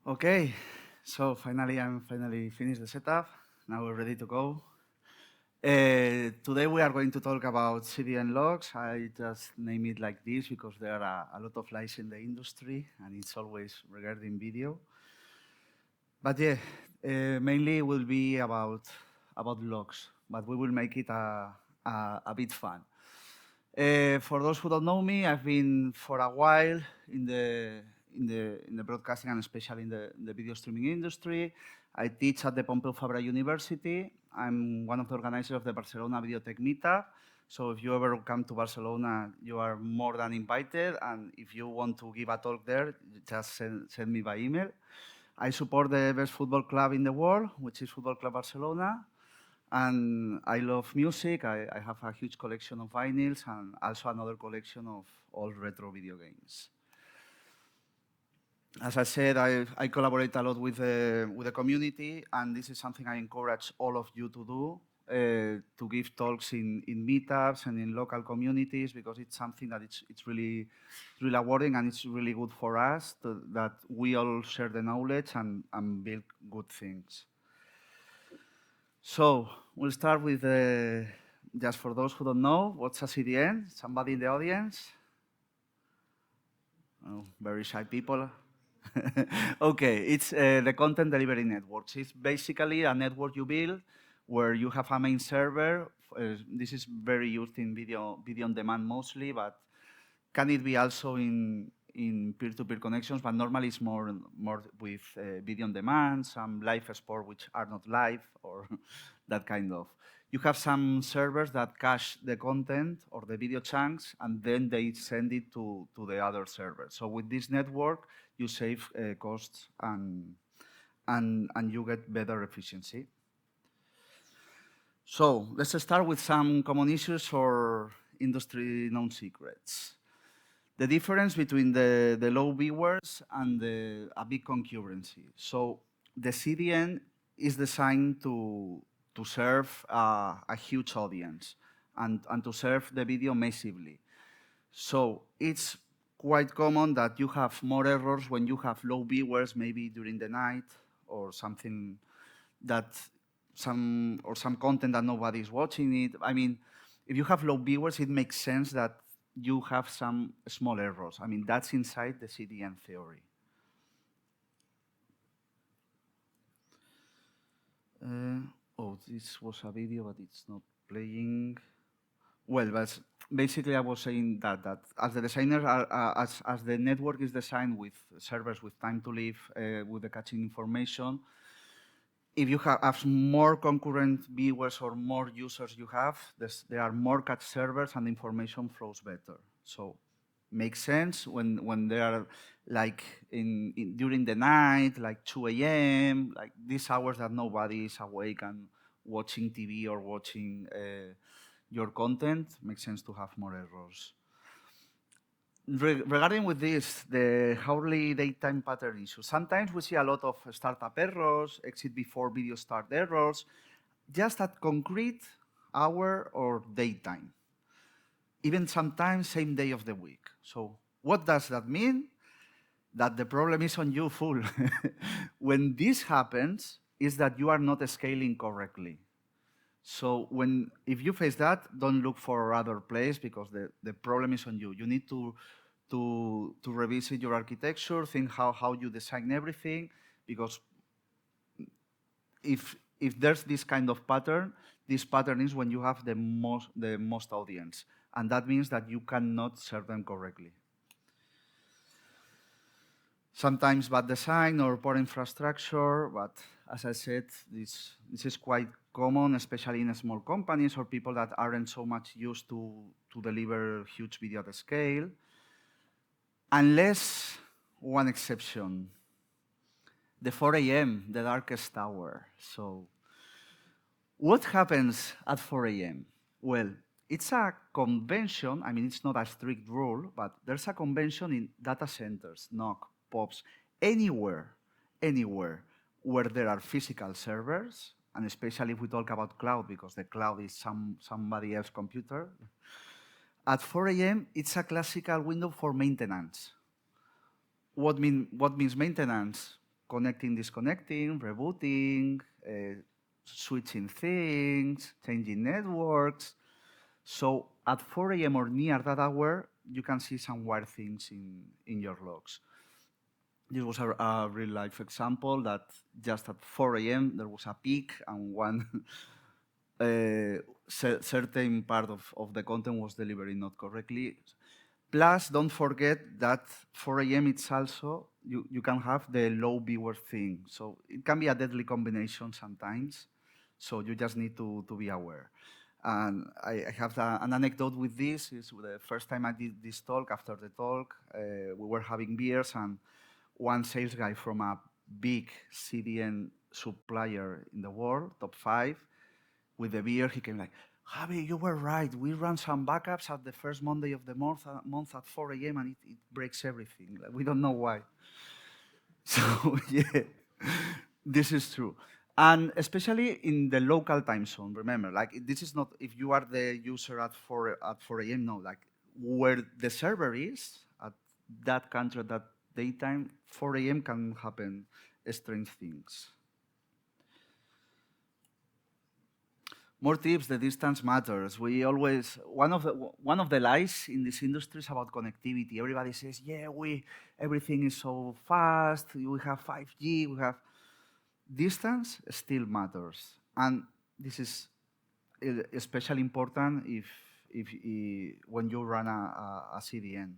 Okay, so I'm finally finished the setup. Now we're ready to go. Today we are going to talk about CDN logs. I just name it like this because there are a lot of lies in the industry and it's always regarding video. But yeah, mainly it will be about logs, but we will make it a bit fun. For those who don't know me, I've been for a while in the broadcasting and especially in the video streaming industry. I teach at the Pompeu Fabra University. I'm one of the organizers of the Barcelona Videotech meetup. So if you ever come to Barcelona, you are more than invited. And if you want to give a talk there, just send me by email. I support the best football club in the world, which is Football Club Barcelona. And I love music. I have a huge collection of vinyls and also another collection of all retro video games. As I said, I collaborate a lot with the community, and this is something I encourage all of you to do, to give talks in meetups and in local communities, because it's something that it's really rewarding and it's really good for us that we all share the knowledge and build good things. So we'll start with, just for those who don't know, what's a CDN? Somebody in the audience? Oh, very shy people. Okay, it's the content delivery networks. It's basically a network you build where you have a main server. This is very used in video on demand mostly, but can it be also in peer-to-peer connections? But normally it's more with video on demand, some live sport which are not live, or that kind of. You have some servers that cache the content or the video chunks, and then they send it to the other servers. So with this network, you save costs and you get better efficiency. So let's start with some common issues or industry known secrets. The difference between the low viewers and a big concurrency. So the CDN is designed to serve a huge audience and to serve the video massively. So it's quite common that you have more errors when you have low viewers, maybe during the night or something that some content that nobody is watching it. I mean, if you have low viewers, it makes sense that you have some small errors. I mean, that's inside the CDN theory. Oh, this was a video, but it's not playing. Well, but basically I was saying that as the designer, as the network is designed with servers with time to live, with the caching information, if you have more concurrent viewers or more users you have, there are more cache servers and information flows better. So makes sense when they are like during the night, like 2 a.m., like these hours that nobody is awake and watching TV or watching your content, makes sense to have more errors. Regarding with this, the hourly daytime pattern issue, sometimes we see a lot of startup errors, exit before video start errors, just at concrete hour or daytime. Even sometimes same day of the week. So what does that mean? That the problem is on you full. When this happens, is that you are not scaling correctly. So if you face that, don't look for other place because the problem is on you. You need to revisit your architecture, think how you design everything, because if there's this kind of pattern, this pattern is when you have the most audience, and that means that you cannot serve them correctly. Sometimes bad design or poor infrastructure, but as I said, this is quite common, especially in small companies or people that aren't so much used to deliver huge video at scale. Unless one exception, the 4 a.m., the darkest hour. So what happens at 4 a.m.? Well, it's a convention. I mean, it's not a strict rule, but there's a convention in data centers, NOC, POPs, anywhere where there are physical servers, and especially if we talk about cloud, because the cloud is somebody else's computer. At 4 a.m., it's a classical window for maintenance. What means maintenance? connecting, disconnecting, rebooting, switching things, changing networks. So at 4 a.m. or near that hour, you can see some weird things in your logs. This was a real life example that just at 4 a.m. there was a peak and one certain part of the content was delivered not correctly. Plus, don't forget that 4 a.m. it's also, you can have the low viewer thing. So it can be a deadly combination sometimes. So you just need to be aware. And I have an anecdote with this. Is the first time I did this talk, after the talk, we were having beers and one sales guy from a big CDN supplier in the world, top 5, with the beer, he came like, Javi, you were right. We run some backups at the first Monday of the month at 4 a.m. and it breaks everything. Like, we don't know why. So yeah, this is true. And especially in the local time zone, remember, like this is not if you are the user at 4 a.m. No, like where the server is at that country at that daytime, 4 a.m. can happen strange things. More tips, the distance matters. We always, one of the lies in this industry is about connectivity. Everybody says, yeah, everything is so fast, we have 5G, we have, distance still matters. And this is especially important when you run a CDN.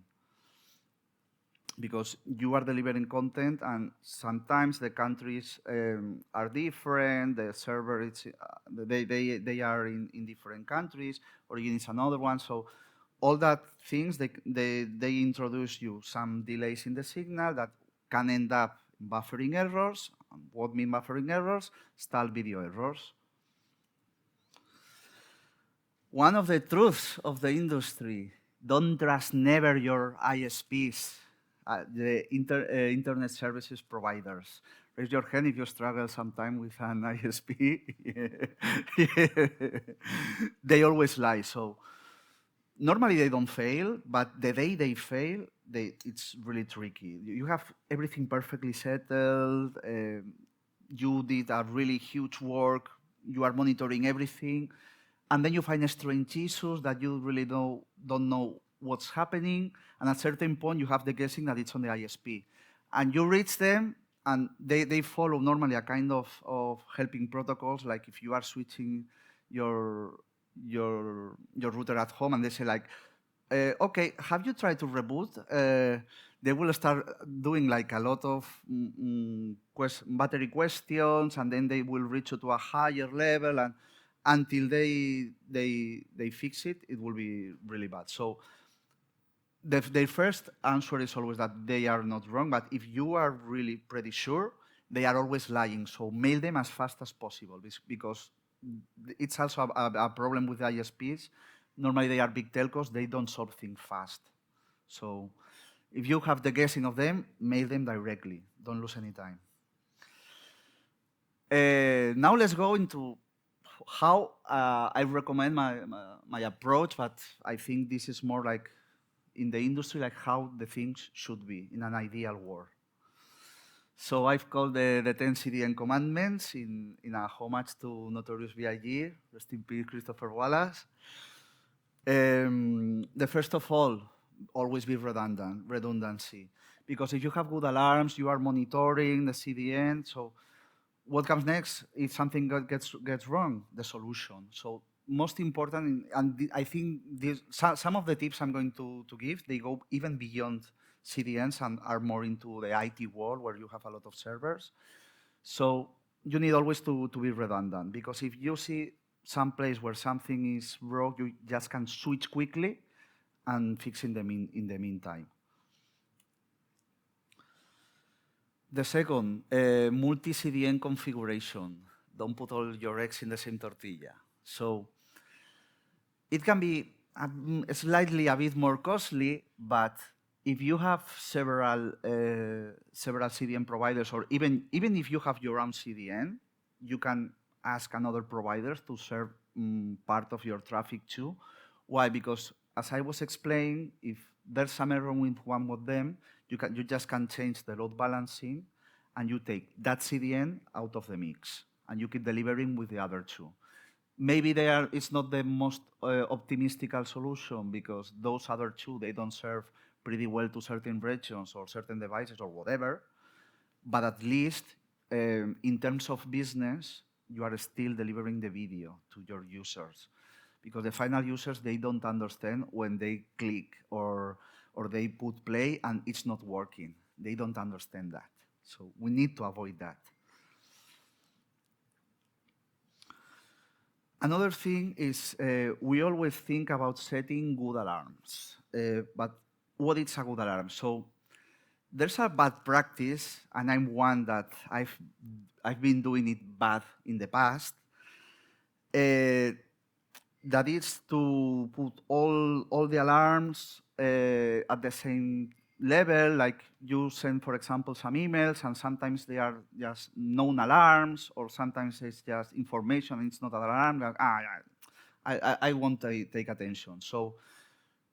Because you are delivering content and sometimes the countries are different, the server, they are in different countries, origin is another one, so all that things, they introduce you some delays in the signal that can end up buffering errors. What mean buffering errors? Stall video errors. One of the truths of the industry, don't trust never your ISPs. The internet services providers. Raise your hand if you struggle sometime with an ISP. They always lie. So normally they don't fail, but the day they fail, it's really tricky. You have everything perfectly settled. You did a really huge work. You are monitoring everything. And then you find strange issues that you really don't know what's happening, and at a certain point you have the guessing that it's on the ISP. And you reach them, and they follow normally a kind of helping protocols, like if you are switching your router at home, and they say like, okay, have you tried to reboot? They will start doing like a lot of battery questions, and then they will reach you to a higher level, and until they fix it, it will be really bad. So their first answer is always that they are not wrong, but if you are really pretty sure, they are always lying. So mail them as fast as possible, because it's also a problem with ISPs. Normally they are big telcos, they don't solve things fast. So if you have the guessing of them, mail them directly. Don't lose any time. Now let's go into how I recommend my approach, but I think this is more like in the industry, like how the things should be in an ideal world. So I've called the 10 CDN commandments in a homage to Notorious B.I.G., rest in peace, Christopher Wallace. The first of all, always be redundancy. Because if you have good alarms, you are monitoring the CDN, so what comes next if something gets wrong? The solution. So most important, and I think some of the tips I'm going to give, they go even beyond CDNs and are more into the IT world where you have a lot of servers. So you need always to be redundant, because if you see some place where something is broke, you just can switch quickly and fix in the meantime. The second, multi-CDN configuration. Don't put all your eggs in the same tortilla. So it can be slightly a bit more costly, but if you have several CDN providers, or even if you have your own CDN, you can ask another provider to serve part of your traffic too. Why? Because as I was explaining, if there's some error with one of them, you just can change the load balancing, and you take that CDN out of the mix, and you keep delivering with the other two. Maybe it's not the most optimistical solution because those other two, they don't serve pretty well to certain regions or certain devices or whatever, but at least in terms of business, you are still delivering the video to your users. Because the final users, they don't understand when they click or they put play and it's not working. They don't understand that. So we need to avoid that. Another thing is we always think about setting good alarms. But what is a good alarm? So there's a bad practice, and I'm one that I've been doing it bad in the past. That is to put all the alarms at the same level, like you send, for example, some emails, and sometimes they are just known alarms, or sometimes it's just information, and it's not an alarm, like, I won't take attention. So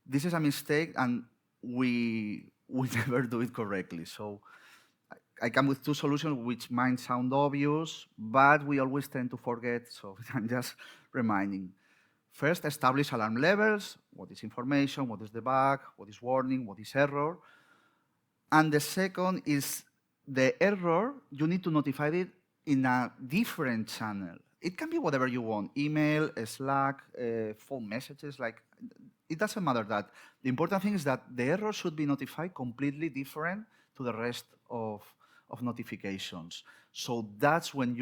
this is a mistake, and we never do it correctly. So I come with two solutions which might sound obvious, but we always tend to forget, so I'm just reminding. First, establish alarm levels. What is information? What is the bug? What is warning? What is error? And the second is the error, you need to notify it in a different channel. It can be whatever you want, email, Slack, phone messages, like, it doesn't matter that. The important thing is that the error should be notified completely different to the rest of notifications. So that's when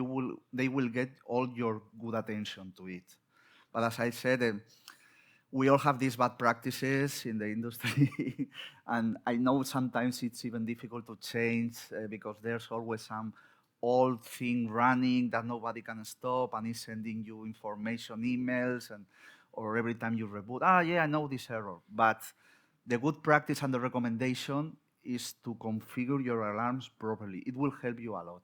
they will get all your good attention to it. But as I said, we all have these bad practices in the industry, and I know sometimes it's even difficult to change because there's always some old thing running that nobody can stop and is sending you information emails, or every time you reboot, yeah, I know this error. But the good practice and the recommendation is to configure your alarms properly. It will help you a lot.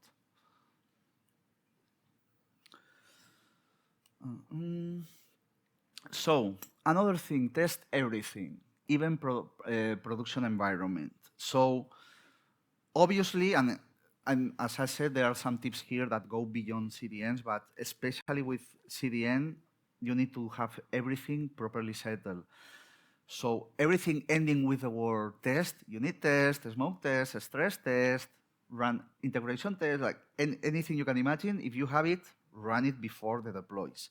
So another thing, test everything, even production environment. So obviously, and as I said, there are some tips here that go beyond CDNs, but especially with CDN, you need to have everything properly settled. So everything ending with the word test, unit test, smoke test, stress test, run integration test, like anything you can imagine, if you have it, run it before the deploys.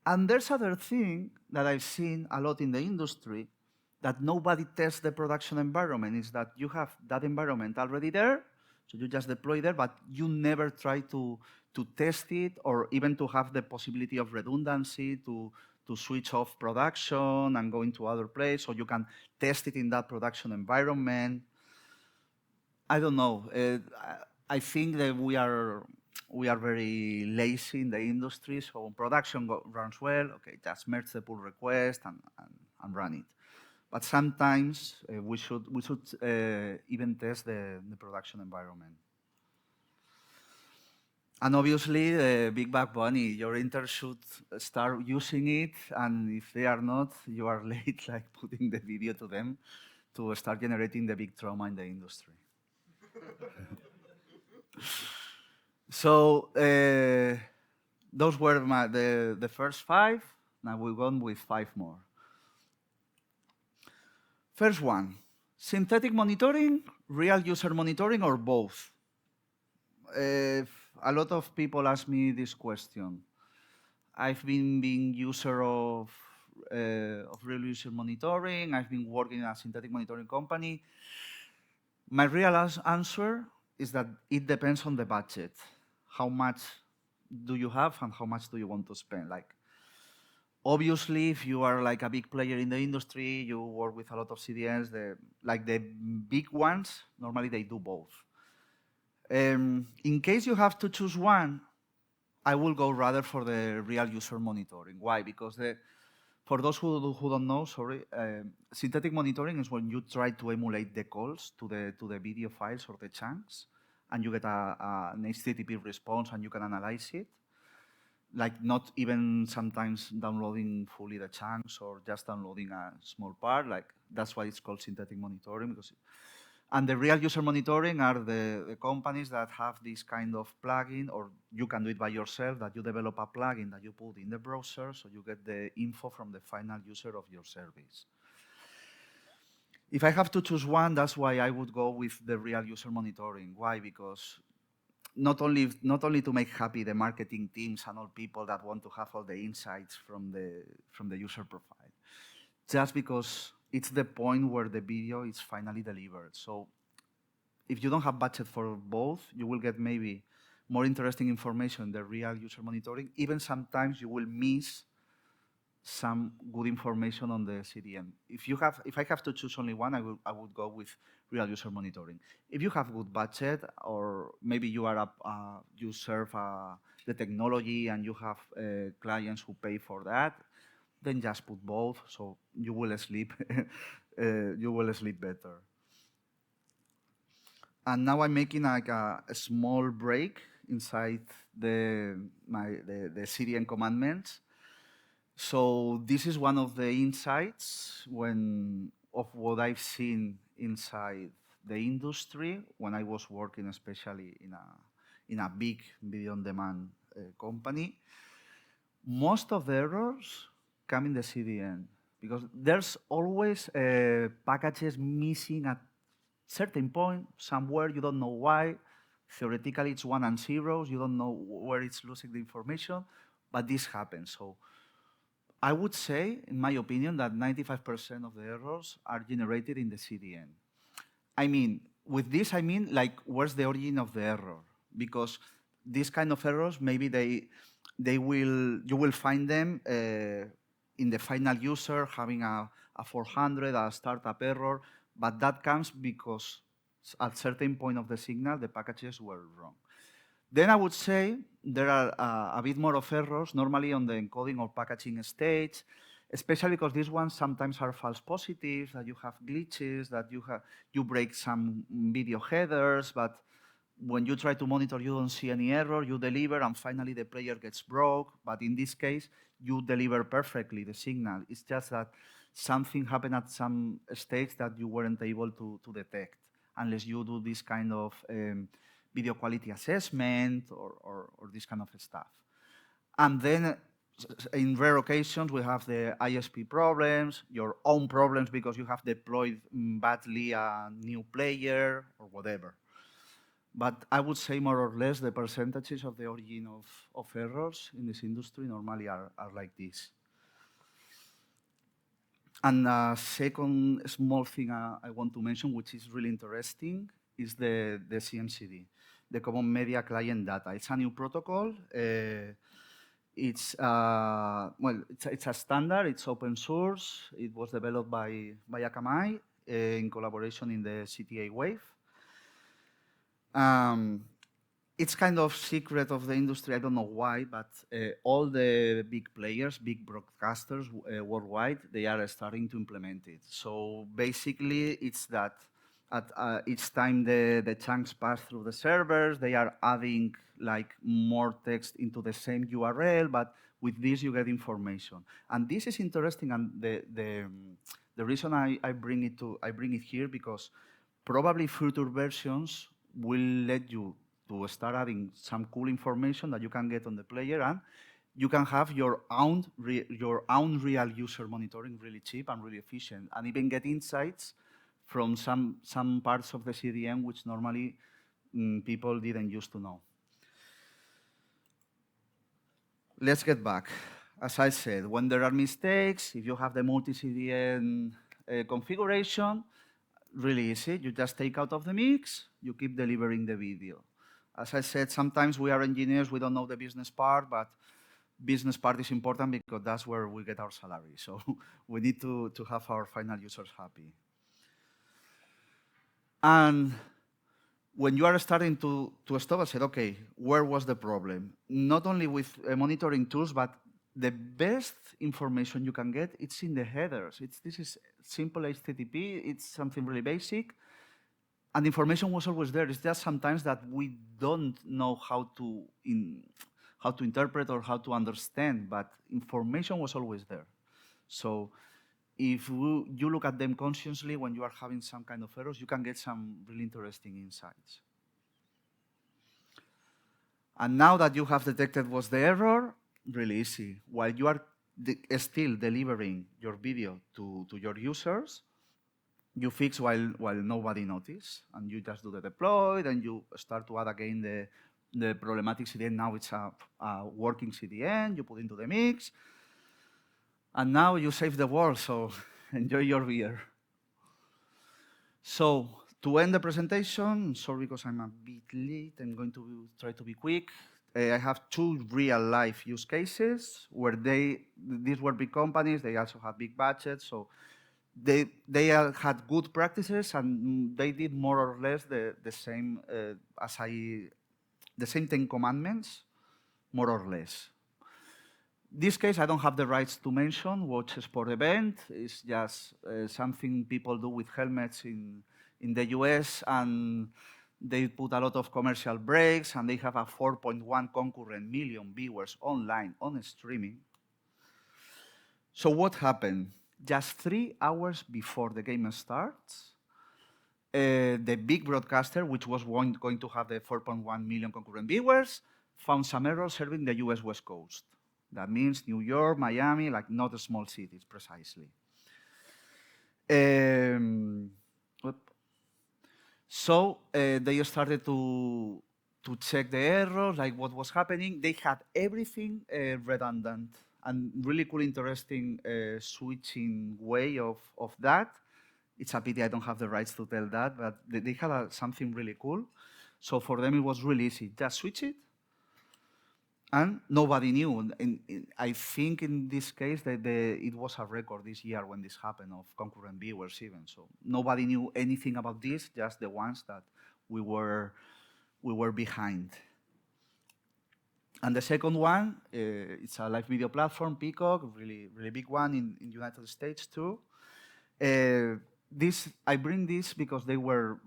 And there's other thing that I've seen a lot in the industry that nobody tests the production environment, is that you have that environment already there, so you just deploy there, but you never try to test it or even to have the possibility of redundancy to switch off production and go into other place, so you can test it in that production environment. I don't know. I think that we are very lazy in the industry, so when production runs well, okay, just merge the pull request and run it. But sometimes we should even test the production environment. And obviously, the Big Bag Bunny, your interns should start using it, and if they are not, you are late, like putting the video to them to start generating the big trauma in the industry. So those were the first 5. Now we'll go on with 5 more. First one, synthetic monitoring, real user monitoring, or both? A lot of people ask me this question. I've been being user of real user monitoring. I've been working in a synthetic monitoring company. My real answer is that it depends on the budget. How much do you have and how much do you want to spend? Like, obviously, if you are like a big player in the industry, you work with a lot of CDNs, the big ones, normally they do both. In case you have to choose one, I will go rather for the real user monitoring. Why? Because for those who don't know, sorry, synthetic monitoring is when you try to emulate the calls to the video files or the chunks, and you get an HTTP response and you can analyze it. Like not even sometimes downloading fully the chunks or just downloading a small part. Like that's why it's called synthetic monitoring. And the real user monitoring are the companies that have this kind of plugin, or you can do it by yourself, that you develop a plugin that you put in the browser, so you get the info from the final user of your service. If I have to choose one, that's why I would go with the real user monitoring. Why? Because not only to make happy the marketing teams and all people that want to have all the insights from the user profile, just because it's the point where the video is finally delivered. So if you don't have budget for both, you will get maybe more interesting information in the real user monitoring. Even sometimes you will miss some good information on the CDN. If I have to choose only one, I would go with real user monitoring. If you have good budget, or maybe you are you serve the technology and you have clients who pay for that, then just put both, so you will sleep. You will sleep better. And now I'm making like a small break inside the CDN commandments. So this is one of the insights of what I've seen inside the industry when I was working, especially in a big video on demand company. Most of the errors come in the CDN because there's always packages missing at certain point somewhere. You don't know why. Theoretically, it's 1 and 0s. You don't know where it's losing the information, but this happens. So I would say, in my opinion, that 95% of the errors are generated in the CDN. I mean, with this, I mean, like, where's the origin of the error? Because these kind of errors, maybe you will find them in the final user having a 400, a startup error, but that comes because at certain point of the signal, the packages were wrong. Then I would say there are a bit more of errors, normally on the encoding or packaging stage, especially because these ones sometimes are false positives, that you have glitches, that you break some video headers, but when you try to monitor, you don't see any error, you deliver, and finally the player gets broke. But in this case, you deliver perfectly the signal. It's just that something happened at some stage that you weren't able to detect, unless you do this kind of video quality assessment or this kind of stuff. And then in rare occasions, we have the ISP problems, your own problems because you have deployed badly a new player or whatever. But I would say more or less the percentages of the origin of errors in this industry normally are like this. And a second small thing I want to mention, which is really interesting, is the CMCD, the Common Media Client Data. It's a new protocol. It's a standard. It's open source. It was developed by Akamai in collaboration in the CTA Wave. It's kind of secret of the industry. I don't know why, but all the big players, big broadcasters worldwide, they are starting to implement it. So basically, it's that at each time the chunks pass through the servers, they are adding like more text into the same URL, but with this you get information. And this is interesting, and the reason I bring it here because probably future versions will let you to start adding some cool information that you can get on the player, and you can have your own real user monitoring really cheap and really efficient, and even get insights from some parts of the CDN which normally people didn't used to know. Let's get back. As I said, when there are mistakes, if you have the multi-CDN configuration, really easy. You just take out of the mix, you keep delivering the video. As I said, sometimes we are engineers, we don't know the business part, but business part is important because that's where we get our salary. So we need to have our final users happy. And when you are starting to stop, I said, okay, where was the problem? Not only with monitoring tools, but the best information you can get, it's in the headers. This is simple HTTP, it's something really basic, and information was always there. It's just sometimes that we don't know how to interpret or how to understand, but information was always there. So if you look at them consciously when you are having some kind of errors, you can get some really interesting insights. And now that you have detected what's the error, really easy. While you are still delivering your video to your users, you fix while nobody notices, and you just do the deploy, then you start to add again the problematic CDN. Now it's a working CDN, you put into the mix, and now you save the world, so enjoy your beer. So to end the presentation, sorry because I'm a bit late, I'm going to try to be quick. I have 2 real-life use cases where these were big companies, they also have big budgets, so they had good practices and they did more or less the same the same 10 commandments, more or less. This case, I don't have the rights to mention. Watch a sport event is just something people do with helmets in the US, and they put a lot of commercial breaks, and they have a 4.1 concurrent million viewers online on streaming. So what happened? Just 3 hours before the game starts, the big broadcaster, which was going to have the 4.1 million concurrent viewers, found some errors serving the US West Coast. That means New York, Miami, like not small cities precisely. So they started to check the errors, like what was happening. They had everything redundant, and really cool, interesting switching way of that. It's a pity I don't have the rights to tell that, but they had something really cool. So for them, it was really easy. Just switch it, and nobody knew. I think in this case, that it was a record this year when this happened of concurrent viewers even. So nobody knew anything about this, just the ones that we were behind. And the second one, it's a live video platform, Peacock, really big one in the United States too. I bring this because they were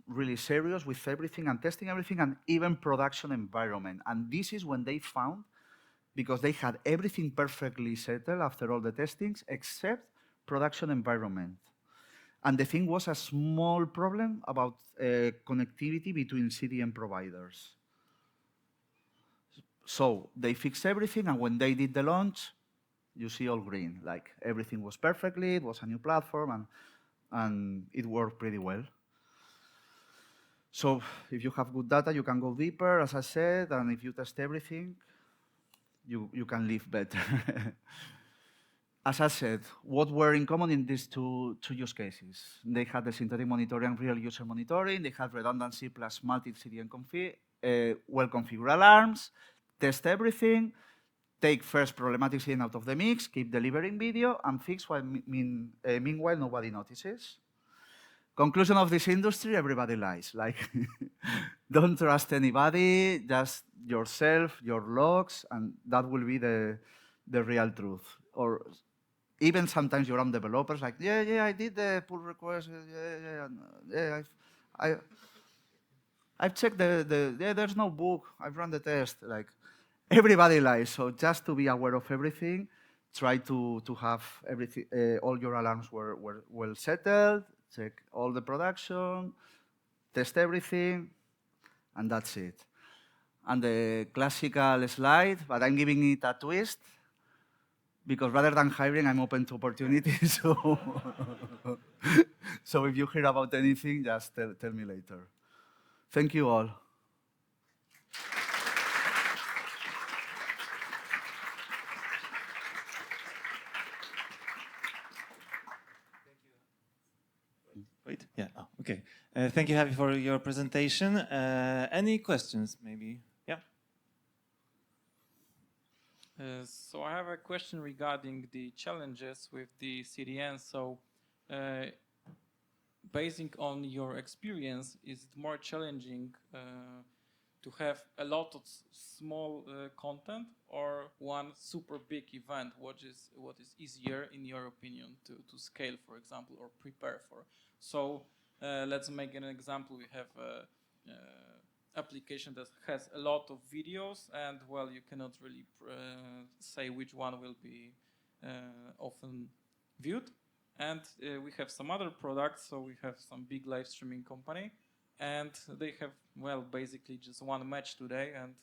really serious with everything and testing everything, and even production environment. And this is when they found, because they had everything perfectly settled after all the testings, except production environment. And the thing was a small problem about connectivity between CDN providers. So they fixed everything, and when they did the launch, you see all green. Like everything was perfectly, it was a new platform, and it worked pretty well. So if you have good data, you can go deeper, as I said, and if you test everything, you can live better. As I said, what were in common in these two use cases? They had the synthetic monitoring and real user monitoring. They had redundancy plus multi-CDN well-configured alarms, test everything, take first problematic CDN out of the mix, keep delivering video, and fix while meanwhile nobody notices. Conclusion of this industry, everybody lies. Like, don't trust anybody, just yourself, your logs, and that will be the real truth. Or even sometimes your own developers, like, yeah, I did the pull request, yeah, I've checked there's no bug, I've run the test. Like, everybody lies, so just to be aware of everything, try to have everything, all your alarms were well settled, check all the production, test everything, and that's it. And the classical slide, but I'm giving it a twist, because rather than hiring, I'm open to opportunities. So if you hear about anything, just tell me later. Thank you all. Wait, yeah, oh, okay. Thank you, Javi, for your presentation. Any questions, maybe? Yeah. So I have a question regarding the challenges with the CDN. So basing on your experience, is it more challenging to have a lot of small content or one super big event? What is easier, in your opinion, to scale, for example, or prepare for? So let's make an example. We have a application that has a lot of videos, and well, you cannot really say which one will be often viewed. And we have some other products. So we have some big live streaming company, and they have, well, basically just one match today, and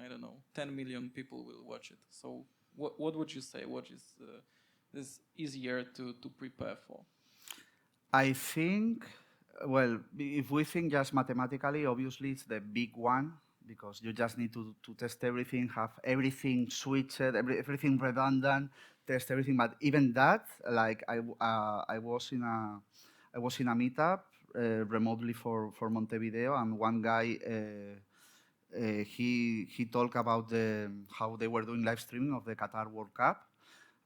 I don't know, 10 million people will watch it. So what would you say? What is easier to prepare for? I think, well, if we think just mathematically, obviously it's the big one because you just need to test everything, have everything switched, everything redundant, test everything. But even that, like I was in a meetup remotely for Montevideo, and one guy he talked about how they were doing live streaming of the Qatar World Cup,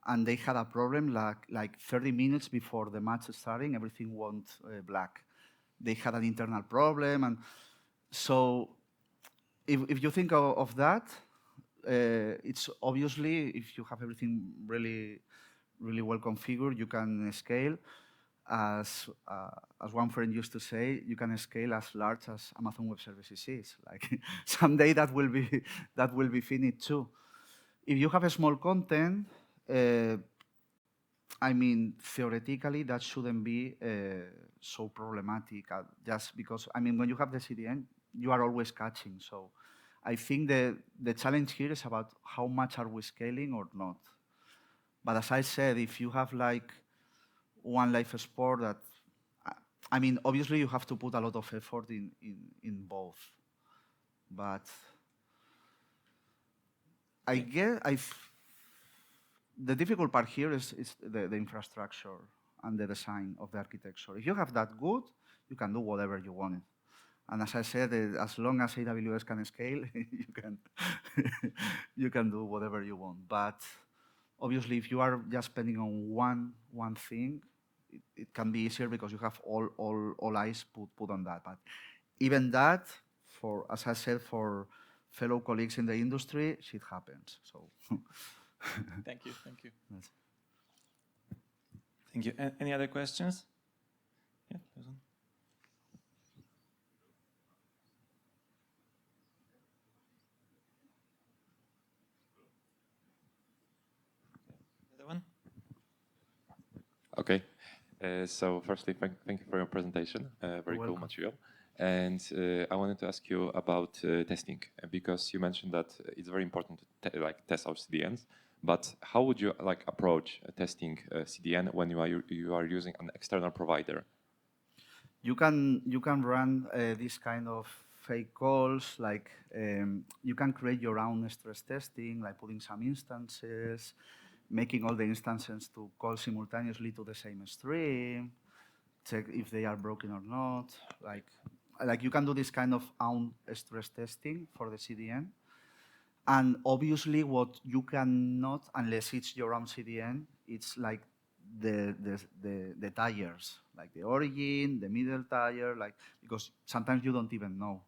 and they had a problem like 30 minutes before the match starting, everything went black. They had an internal problem, and so if you think of that, it's obviously if you have everything really well configured, you can scale. As one friend used to say, you can scale as large as Amazon Web Services is. Like someday that will be finished too. If you have a small content, I mean, theoretically, that shouldn't be so problematic. Just because, I mean, when you have the CDN, you are always catching. So, I think the challenge here is about how much are we scaling or not. But as I said, if you have like one live sport that, I mean, obviously you have to put a lot of effort in both. But I guess the difficult part here is the infrastructure and the design of the architecture. If you have that good, you can do whatever you want. And as I said, as long as AWS can scale, you can do whatever you want. But obviously, if you are just spending on one thing, it can be easier because you have all eyes put on that. But even that, for as I said, for fellow colleagues in the industry, shit happens. So. Thank you. Thank you. Any other questions? Yeah, there's one. Another one? Okay. So firstly, thank you for your presentation. Very cool material. And I wanted to ask you about testing because you mentioned that it's very important to test our CDNs. But how would you approach testing CDN when you are using an external provider? You can run this kind of fake calls. Like you can create your own stress testing, like putting some instances, making all the instances to call simultaneously to the same stream, check if they are broken or not. Like you can do this kind of own stress testing for the CDN. And obviously, what you cannot, unless it's your own CDN, it's like the tires, like the origin, the middle tire, like because sometimes you don't even know.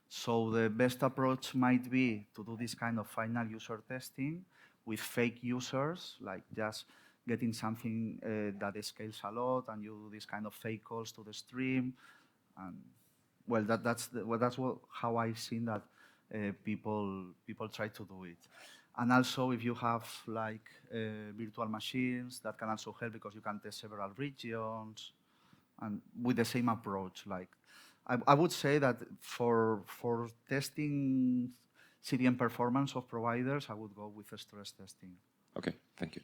So the best approach might be to do this kind of final user testing with fake users, like just getting something that scales a lot, and you do this kind of fake calls to the stream, and well, that's how I've seen that people try to do it. And also, if you have like virtual machines, that can also help because you can test several regions, and with the same approach. Like I would say that for testing CDN performance of providers, I would go with stress testing. Okay, thank you.